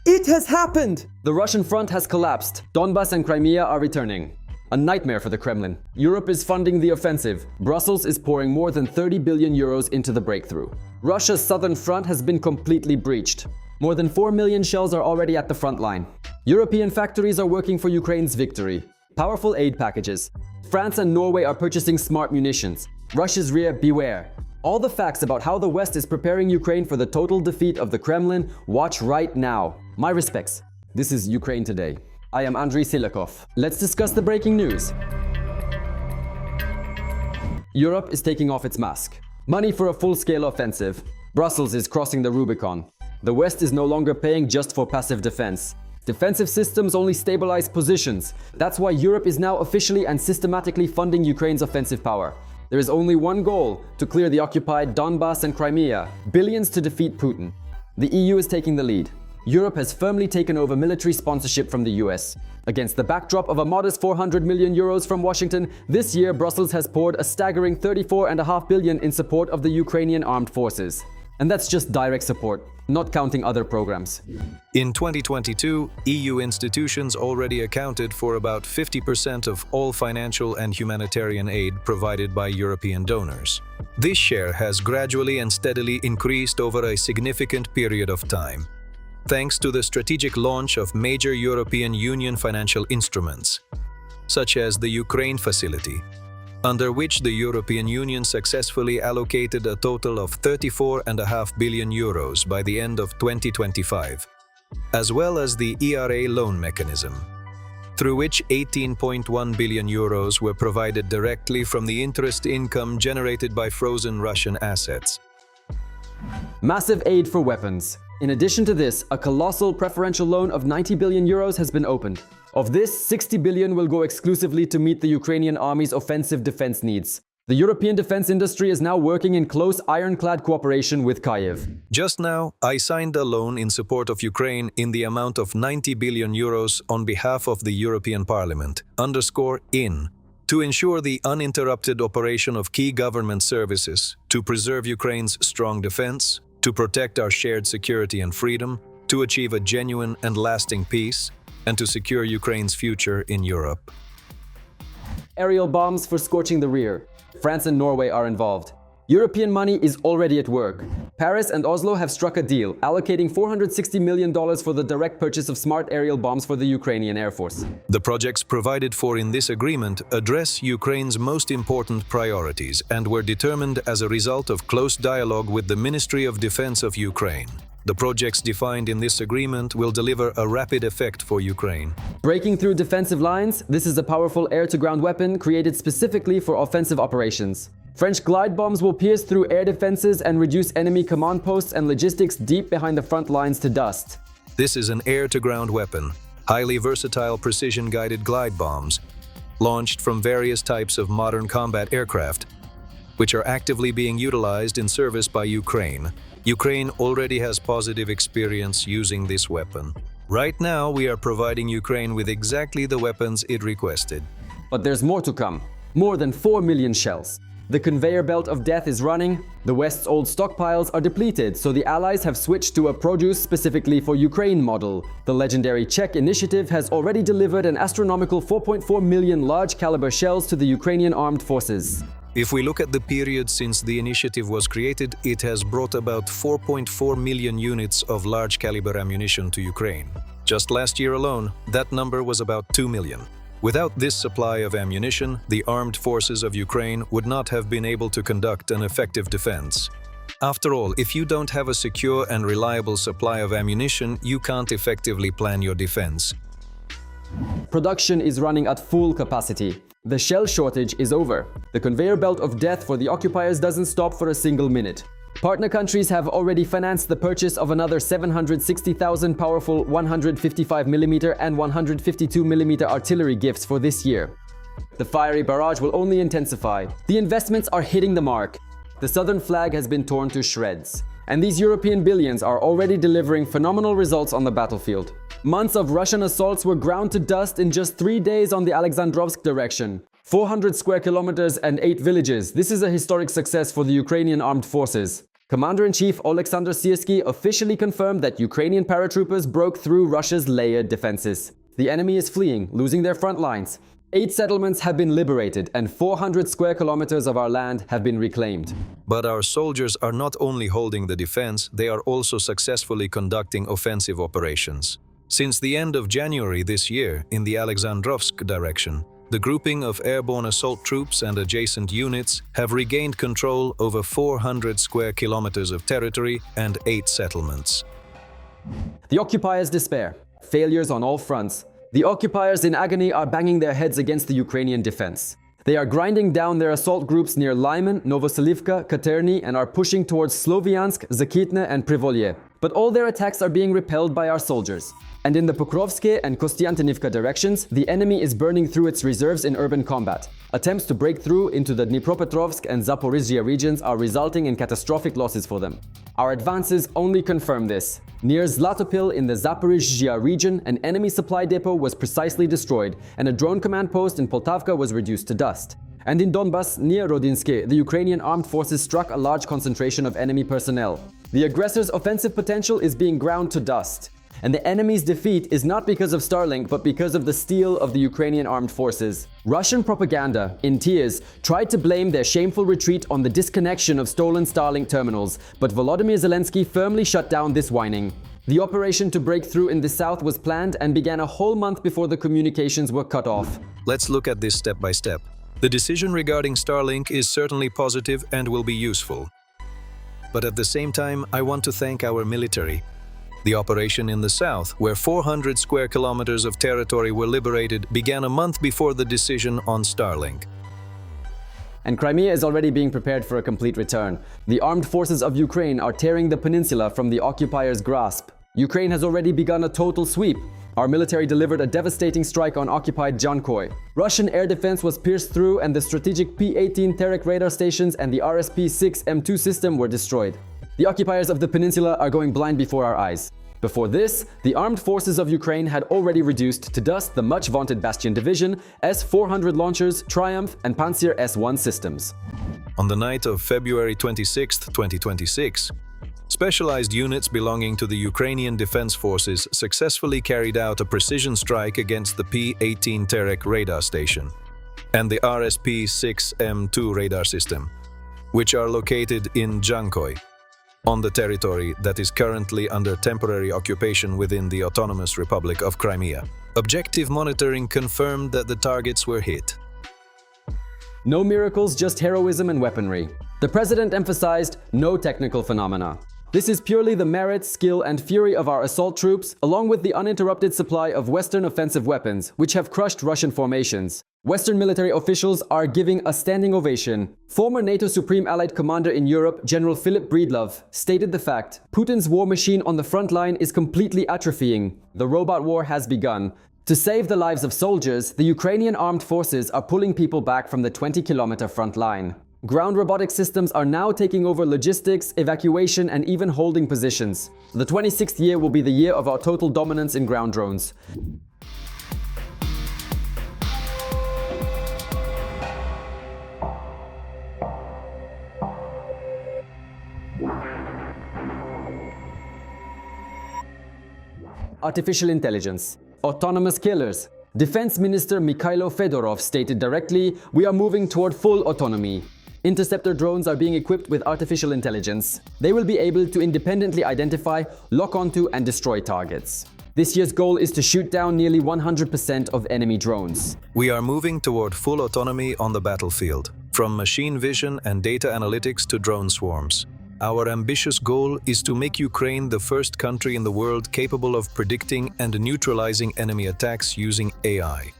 It has happened! The Russian front has collapsed. Donbass and Crimea are returning. A nightmare for the Kremlin. Europe is funding the offensive. Brussels is pouring more than 30 billion euros into the breakthrough. Russia's southern front has been completely breached. More than 4 million shells are already at the front line. European factories are working for Ukraine's victory. Powerful aid packages. France and Norway are purchasing smart munitions. Russia's rear, beware. All the facts about how the West is preparing Ukraine for the total defeat of the Kremlin, watch right now. My respects. This is Ukraine Today. I am Andriy Silikov. Let's discuss the breaking news. Europe is taking off its mask. Money for a full-scale offensive. Brussels is crossing the Rubicon. The West is no longer paying just for passive defense. Defensive systems only stabilize positions. That's why Europe is now officially and systematically funding Ukraine's offensive power. There is only one goal: to clear the occupied Donbass and Crimea. Billions to defeat Putin. The EU is taking the lead. Europe has firmly taken over military sponsorship from the US. Against the backdrop of a modest 400 million euros from Washington, this year Brussels has poured a staggering 34.5 billion in support of the Ukrainian armed forces. And that's just direct support, not counting other programs. In 2022, EU institutions already accounted for about 50% of all financial and humanitarian aid provided by European donors. This share has gradually and steadily increased over a significant period of time, thanks to the strategic launch of major European Union financial instruments, such as the Ukraine Facility, under which the European Union successfully allocated a total of 34.5 billion euros by the end of 2025, as well as the ERA loan mechanism, through which 18.1 billion euros were provided directly from the interest income generated by frozen Russian assets. Massive aid for weapons. In addition to this, a colossal preferential loan of 90 billion euros has been opened. Of this, 60 billion will go exclusively to meet the Ukrainian army's offensive defense needs. The European defense industry is now working in close ironclad cooperation with Kyiv. Just now, I signed a loan in support of Ukraine in the amount of 90 billion euros on behalf of the European Parliament, to ensure the uninterrupted operation of key government services, to preserve Ukraine's strong defense, to protect our shared security and freedom, to achieve a genuine and lasting peace, and to secure Ukraine's future in Europe. Aerial bombs for scorching the rear. France and Norway are involved. European money is already at work. Paris and Oslo have struck a deal, allocating $460 million for the direct purchase of smart aerial bombs for the Ukrainian Air Force. The projects provided for in this agreement address Ukraine's most important priorities and were determined as a result of close dialogue with the Ministry of Defense of Ukraine. The projects defined in this agreement will deliver a rapid effect for Ukraine. Breaking through defensive lines, this is a powerful air-to-ground weapon created specifically for offensive operations. French glide bombs will pierce through air defenses and reduce enemy command posts and logistics deep behind the front lines to dust. This is an air-to-ground weapon, highly versatile precision-guided glide bombs, launched from various types of modern combat aircraft, which are actively being utilized in service by Ukraine. Ukraine already has positive experience using this weapon. Right now, we are providing Ukraine with exactly the weapons it requested. But there's more to come. More than 4 million shells. The conveyor belt of death is running. The West's old stockpiles are depleted, so the Allies have switched to a produce specifically for Ukraine model. The legendary Czech initiative has already delivered an astronomical 4.4 million large-caliber shells to the Ukrainian armed forces. If we look at the period since the initiative was created, it has brought about 4.4 million units of large-caliber ammunition to Ukraine. Just last year alone, that number was about 2 million. Without this supply of ammunition, the armed forces of Ukraine would not have been able to conduct an effective defense. After all, if you don't have a secure and reliable supply of ammunition, you can't effectively plan your defense. Production is running at full capacity. The shell shortage is over. The conveyor belt of death for the occupiers doesn't stop for a single minute. Partner countries have already financed the purchase of another 760,000 powerful 155mm and 152mm artillery gifts for this year. The fiery barrage will only intensify. The investments are hitting the mark. The southern flag has been torn to shreds. And these European billions are already delivering phenomenal results on the battlefield. Months of Russian assaults were ground to dust in just 3 days on the Alexandrovsk direction. 400 square kilometers and 8 villages. This is a historic success for the Ukrainian armed forces. Commander-in-Chief Oleksandr Syrskyi officially confirmed that Ukrainian paratroopers broke through Russia's layered defenses. The enemy is fleeing, losing their front lines. 8 settlements have been liberated and 400 square kilometers of our land have been reclaimed. But our soldiers are not only holding the defense, they are also successfully conducting offensive operations. Since the end of January this year, in the Alexandrovsk direction, the grouping of airborne assault troops and adjacent units have regained control over 400 square kilometers of territory and 8 settlements. The occupiers despair. Failures on all fronts. The occupiers in agony are banging their heads against the Ukrainian defense. They are grinding down their assault groups near Lyman, Novoselivka, Katerny, and are pushing towards Sloviansk, Zakitne, and Privolye. But all their attacks are being repelled by our soldiers. And in the Pokrovske and Kostiantynivka directions, the enemy is burning through its reserves in urban combat. Attempts to break through into the Dnipropetrovsk and Zaporizhzhia regions are resulting in catastrophic losses for them. Our advances only confirm this. Near Zlatopil in the Zaporizhzhia region, an enemy supply depot was precisely destroyed, and a drone command post in Poltavka was reduced to dust. And in Donbass, near Rodinske, the Ukrainian armed forces struck a large concentration of enemy personnel. The aggressor's offensive potential is being ground to dust. And the enemy's defeat is not because of Starlink, but because of the steel of the Ukrainian armed forces. Russian propaganda, in tears, tried to blame their shameful retreat on the disconnection of stolen Starlink terminals, but Volodymyr Zelensky firmly shut down this whining. The operation to break through in the south was planned and began a whole month before the communications were cut off. Let's look at this step by step. The decision regarding Starlink is certainly positive and will be useful. But at the same time, I want to thank our military. The operation in the south, where 400 square kilometers of territory were liberated, began a month before the decision on Starlink. And Crimea is already being prepared for a complete return. The armed forces of Ukraine are tearing the peninsula from the occupiers' grasp. Ukraine has already begun a total sweep. Our military delivered a devastating strike on occupied Jankoy. Russian air defense was pierced through and the strategic P-18 Terek radar stations and the RSP-6 M2 system were destroyed. The occupiers of the peninsula are going blind before our eyes. Before this, the armed forces of Ukraine had already reduced to dust the much-vaunted Bastion division, S-400 launchers, Triumph, and Pantsir S-1 systems. On the night of February 26, 2026, specialized units belonging to the Ukrainian Defense Forces successfully carried out a precision strike against the P-18 Terek radar station and the RSP-6 M2 radar system, which are located in Jankoy, on the territory that is currently under temporary occupation within the Autonomous Republic of Crimea. Objective monitoring confirmed that the targets were hit. No miracles, just heroism and weaponry. The president emphasized no technical phenomena. This is purely the merit, skill, and fury of our assault troops, along with the uninterrupted supply of Western offensive weapons, which have crushed Russian formations. Western military officials are giving a standing ovation. Former NATO Supreme Allied Commander in Europe, General Philip Breedlove, stated the fact: Putin's war machine on the front line is completely atrophying. The robot war has begun. To save the lives of soldiers, the Ukrainian armed forces are pulling people back from the 20-kilometer front line. Ground robotic systems are now taking over logistics, evacuation, and even holding positions. The 26th year will be the year of our total dominance in ground drones. Artificial intelligence. Autonomous killers. Defense Minister Mikhailo Fedorov stated directly, "We are moving toward full autonomy." Interceptor drones are being equipped with artificial intelligence. They will be able to independently identify, lock onto, and destroy targets. This year's goal is to shoot down nearly 100% of enemy drones. We are moving toward full autonomy on the battlefield, from machine vision and data analytics to drone swarms. Our ambitious goal is to make Ukraine the first country in the world capable of predicting and neutralizing enemy attacks using AI.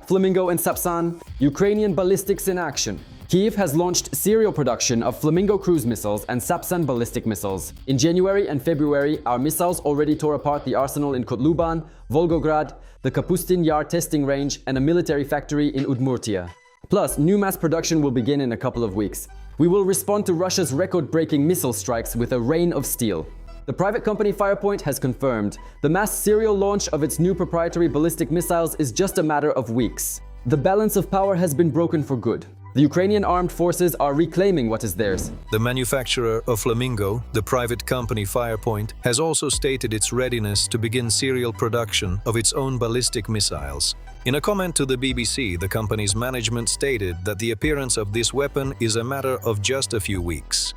Flamingo and Sapsan, Ukrainian ballistics in action. Kyiv has launched serial production of Flamingo cruise missiles and Sapsan ballistic missiles. In January and February, our missiles already tore apart the arsenal in Kotluban, Volgograd, the Kapustin Yar testing range, and a military factory in Udmurtia. Plus, new mass production will begin in a couple of weeks. We will respond to Russia's record-breaking missile strikes with a rain of steel. The private company Firepoint has confirmed the mass serial launch of its new proprietary ballistic missiles is just a matter of weeks. The balance of power has been broken for good. The Ukrainian armed forces are reclaiming what is theirs. The manufacturer of Flamingo, the private company Firepoint, has also stated its readiness to begin serial production of its own ballistic missiles. In a comment to the BBC, the company's management stated that the appearance of this weapon is a matter of just a few weeks.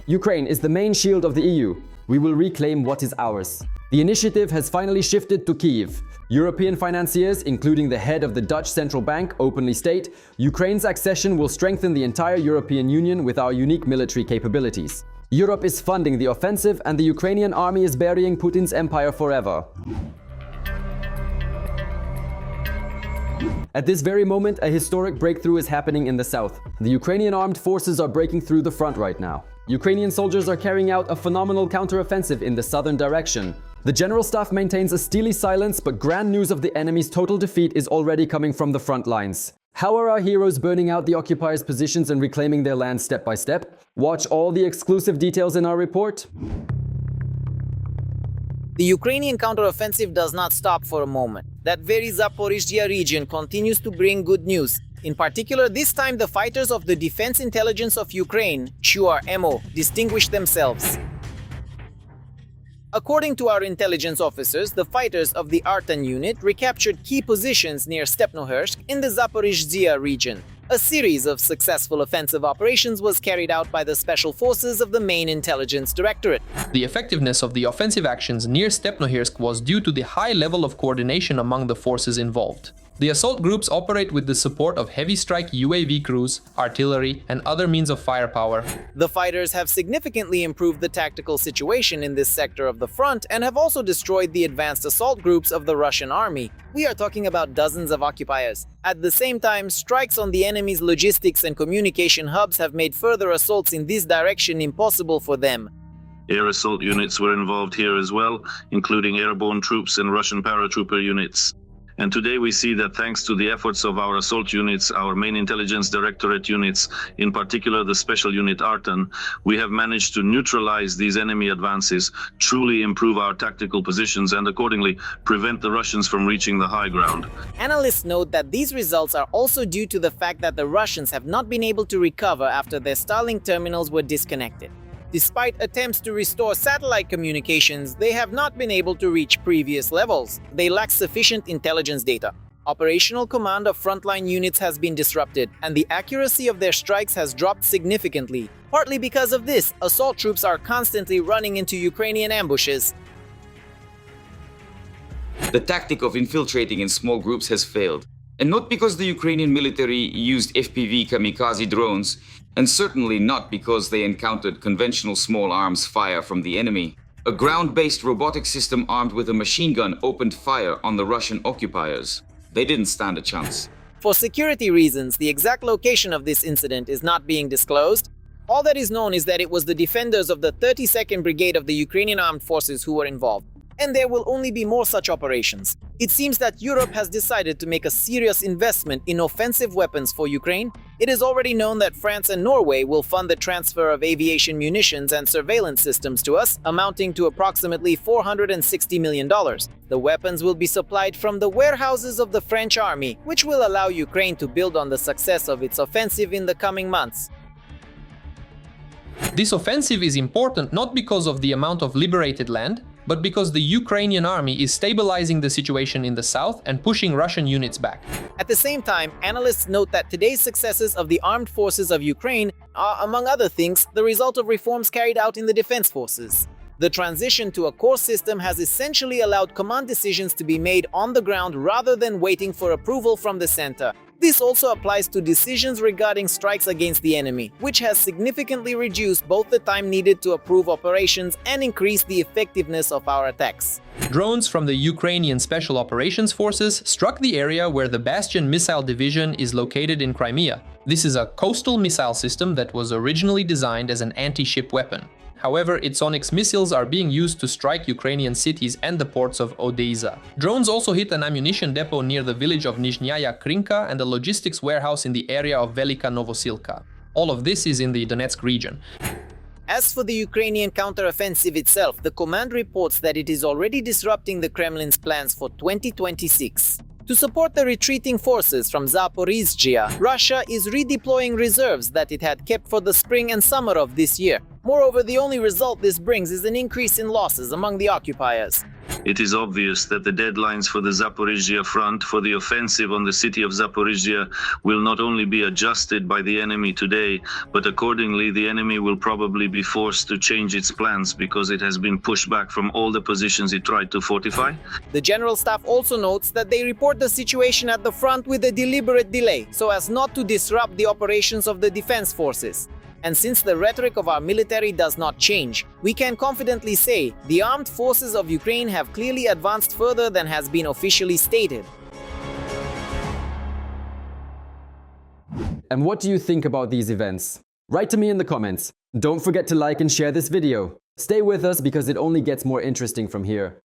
Ukraine is the main shield of the EU. We will reclaim what is ours. The initiative has finally shifted to Kyiv. European financiers, including the head of the Dutch central bank, openly state Ukraine's accession will strengthen the entire European Union with our unique military capabilities. Europe is funding the offensive and the Ukrainian army is burying Putin's empire forever. At this very moment, a historic breakthrough is happening in the south. The Ukrainian armed forces are breaking through the front right now. Ukrainian soldiers are carrying out a phenomenal counteroffensive in the southern direction. The general staff maintains a steely silence, but grand news of the enemy's total defeat is already coming from the front lines. How are our heroes burning out the occupiers' positions and reclaiming their land step by step? Watch all the exclusive details in our report. The Ukrainian counteroffensive does not stop for a moment. That very Zaporizhzhia region continues to bring good news. In particular, this time the fighters of the Defense Intelligence of Ukraine, CHUAR-MO, distinguished themselves. According to our intelligence officers, the fighters of the Artan unit recaptured key positions near Stepnohersk in the Zaporizhzhia region. A series of successful offensive operations was carried out by the special forces of the main intelligence directorate. The effectiveness of the offensive actions near Stepnohersk was due to the high level of coordination among the forces involved. The assault groups operate with the support of heavy strike UAV crews, artillery, and other means of firepower. The fighters have significantly improved the tactical situation in this sector of the front and have also destroyed the advanced assault groups of the Russian army. We are talking about dozens of occupiers. At the same time, strikes on the enemy's logistics and communication hubs have made further assaults in this direction impossible for them. Air assault units were involved here as well, including airborne troops and Russian paratrooper units. And today we see that thanks to the efforts of our assault units, our main intelligence directorate units, in particular the special unit Artan, we have managed to neutralize these enemy advances, truly improve our tactical positions, and accordingly prevent the Russians from reaching the high ground. Analysts note that these results are also due to the fact that the Russians have not been able to recover after their Starlink terminals were disconnected. Despite attempts to restore satellite communications, they have not been able to reach previous levels. They lack sufficient intelligence data. Operational command of frontline units has been disrupted, and the accuracy of their strikes has dropped significantly. Partly because of this, assault troops are constantly running into Ukrainian ambushes. The tactic of infiltrating in small groups has failed. And not because the Ukrainian military used FPV kamikaze drones, and certainly not because they encountered conventional small arms fire from the enemy. A ground-based robotic system armed with a machine gun opened fire on the Russian occupiers. They didn't stand a chance. For security reasons, the exact location of this incident is not being disclosed. All that is known is that it was the defenders of the 32nd Brigade of the Ukrainian Armed Forces who were involved. And there will only be more such operations. It seems that Europe has decided to make a serious investment in offensive weapons for Ukraine. It is already known that France and Norway will fund the transfer of aviation munitions and surveillance systems to us, amounting to approximately $460 million. The weapons will be supplied from the warehouses of the French army, which will allow Ukraine to build on the success of its offensive in the coming months. This offensive is important not because of the amount of liberated land, but because the Ukrainian army is stabilizing the situation in the south and pushing Russian units back. At the same time, analysts note that today's successes of the armed forces of Ukraine are, among other things, the result of reforms carried out in the defense forces. The transition to a core system has essentially allowed command decisions to be made on the ground rather than waiting for approval from the center. This also applies to decisions regarding strikes against the enemy, which has significantly reduced both the time needed to approve operations and increased the effectiveness of our attacks. Drones from the Ukrainian Special Operations Forces struck the area where the Bastion missile division is located in Crimea. This is a coastal missile system that was originally designed as an anti-ship weapon. However, its Onyx missiles are being used to strike Ukrainian cities and the ports of Odessa. Drones also hit an ammunition depot near the village of Nizhnaya Krinka and a logistics warehouse in the area of Velika Novosilka. All of this is in the Donetsk region. As for the Ukrainian counteroffensive itself, the command reports that it is already disrupting the Kremlin's plans for 2026. To support the retreating forces from Zaporizhzhia, Russia is redeploying reserves that it had kept for the spring and summer of this year. Moreover, the only result this brings is an increase in losses among the occupiers. It is obvious that the deadlines for the Zaporizhzhia front for the offensive on the city of Zaporizhzhia will not only be adjusted by the enemy today, but accordingly the enemy will probably be forced to change its plans because it has been pushed back from all the positions it tried to fortify. The General Staff also notes that they report the situation at the front with a deliberate delay, so as not to disrupt the operations of the defense forces. And since the rhetoric of our military does not change, we can confidently say the armed forces of Ukraine have clearly advanced further than has been officially stated. And what do you think about these events? Write to me in the comments. Don't forget to like and share this video. Stay with us because it only gets more interesting from here.